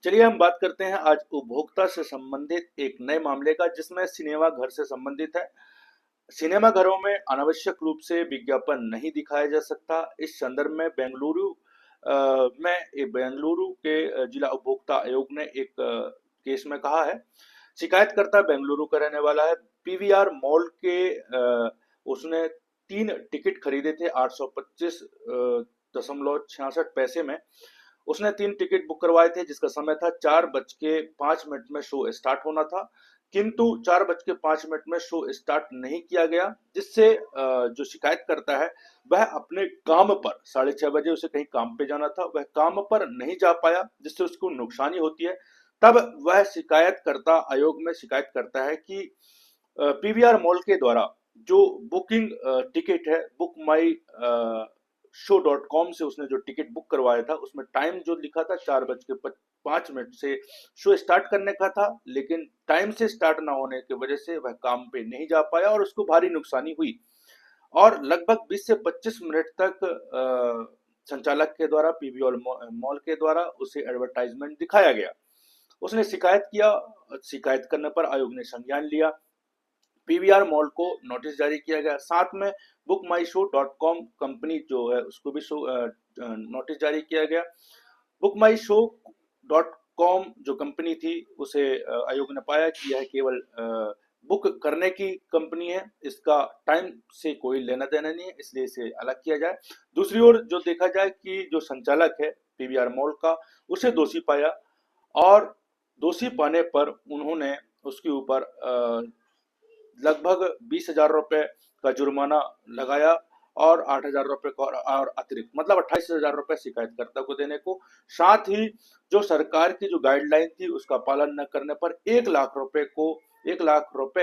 चलिए हम बात करते हैं आज उपभोक्ता से संबंधित एक नए मामले का, जिसमें सिनेमा घर से संबंधित है। सिनेमा घरों में अनावश्यक रूप से विज्ञापन नहीं दिखाया जा सकता। इस संदर्भ में बेंगलुरु के जिला उपभोक्ता आयोग ने एक केस में कहा है। शिकायतकर्ता बेंगलुरु का रहने वाला है। पीवीआर मॉल के उसने 3 टिकट खरीदे थे 825.66 में। उसने 3 टिकट बुक करवाए थे, जिसका समय था 4:05 में शो स्टार्ट होना था, किंतु 4:05 में शो स्टार्ट नहीं किया गया, जिससे जो शिकायत करता है वह अपने काम पर 6:30 बजे उसे कहीं काम पे जाना था, वह काम पर नहीं जा पाया, जिससे उसको नुकसानी होती है। तब वह शिकायतकर्ता आयोग में शिकायत करता है कि पीवीआर मॉल के द्वारा जो बुकिंग टिकट है, बुक माई शो.com से उसने जो टिकट बुक करवाया था, उसमें टाइम जो लिखा था 4:05 से शो स्टार्ट करने का था, लेकिन टाइम से स्टार्ट ना होने की वजह से वह काम पे नहीं जा पाया और उसको भारी नुकसानी हुई। और लगभग 20 से 25 मिनट तक संचालक के द्वारा पीवीआर मॉल के द्वारा उसे एडवर्टाइजमेंट दिखाया गया। उसने शिकायत किया। शिकायत करने पर आयोग ने संज्ञान लिया। पीवीआर मॉल को नोटिस जारी किया गया। साथ में बुक माई शो डॉट कॉम कंपनी जो है उसको भी नोटिस जारी किया गया। बुक माई शो डॉट कॉम जो कंपनी थी, उसे आयोग ने पाया कि यह केवल बुक करने की कंपनी है, इसका टाइम से कोई लेना देना नहीं है, इसलिए इसे अलग किया जाए। दूसरी ओर जो देखा जाए कि जो संचालक है पीवीआर मॉल का, उसे दोषी पाया और दोषी पाने पर उन्होंने उसके ऊपर लगभग 20,000 रुपए का जुर्माना लगाया और 8,000 रुपए का और अतिरिक्त, मतलब 28,000 रुपए शिकायतकर्ता को देने को। साथ ही जो सरकार की जो गाइडलाइन थी उसका पालन न करने पर 1 लाख रुपए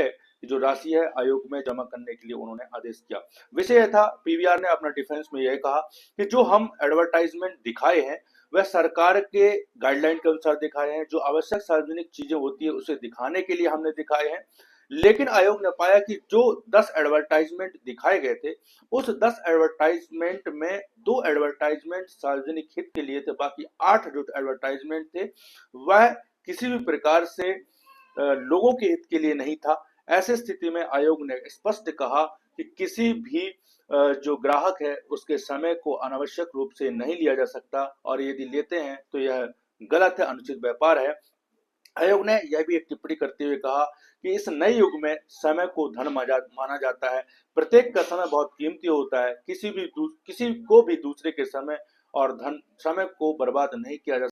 की जो राशि है आयोग में जमा करने के लिए उन्होंने आदेश किया। विषय यह था, पीवीआर ने अपना डिफेंस में यह कहा कि जो हम एडवर्टाइजमेंट दिखाए हैं वह सरकार के गाइडलाइन के अनुसार दिखाए हैं, जो आवश्यक सार्वजनिक चीजें होती है उसे दिखाने के लिए हमने दिखाए हैं। लेकिन आयोग ने पाया कि जो 10 एडवर्टाइजमेंट दिखाए गए थे, उस 10 एडवर्टाइजमेंट में 2 एडवर्टाइजमेंट सार्वजनिक हित के लिए थे, बाकी 8 जो एडवर्टाइजमेंट थे वह किसी भी प्रकार से लोगों के हित के लिए नहीं था। ऐसे स्थिति में आयोग ने स्पष्ट कहा कि किसी भी जो ग्राहक है उसके समय को अनावश्यक रूप से नहीं लिया जा सकता, और यदि लेते हैं तो यह गलत है, अनुचित व्यापार है। आयोग ने यह भी एक टिप्पणी करते हुए कहा कि इस नए युग में समय को धन माना जाता है। प्रत्येक का समय बहुत कीमती होता है। किसी को भी दूसरे के समय और धन समय को बर्बाद नहीं किया जा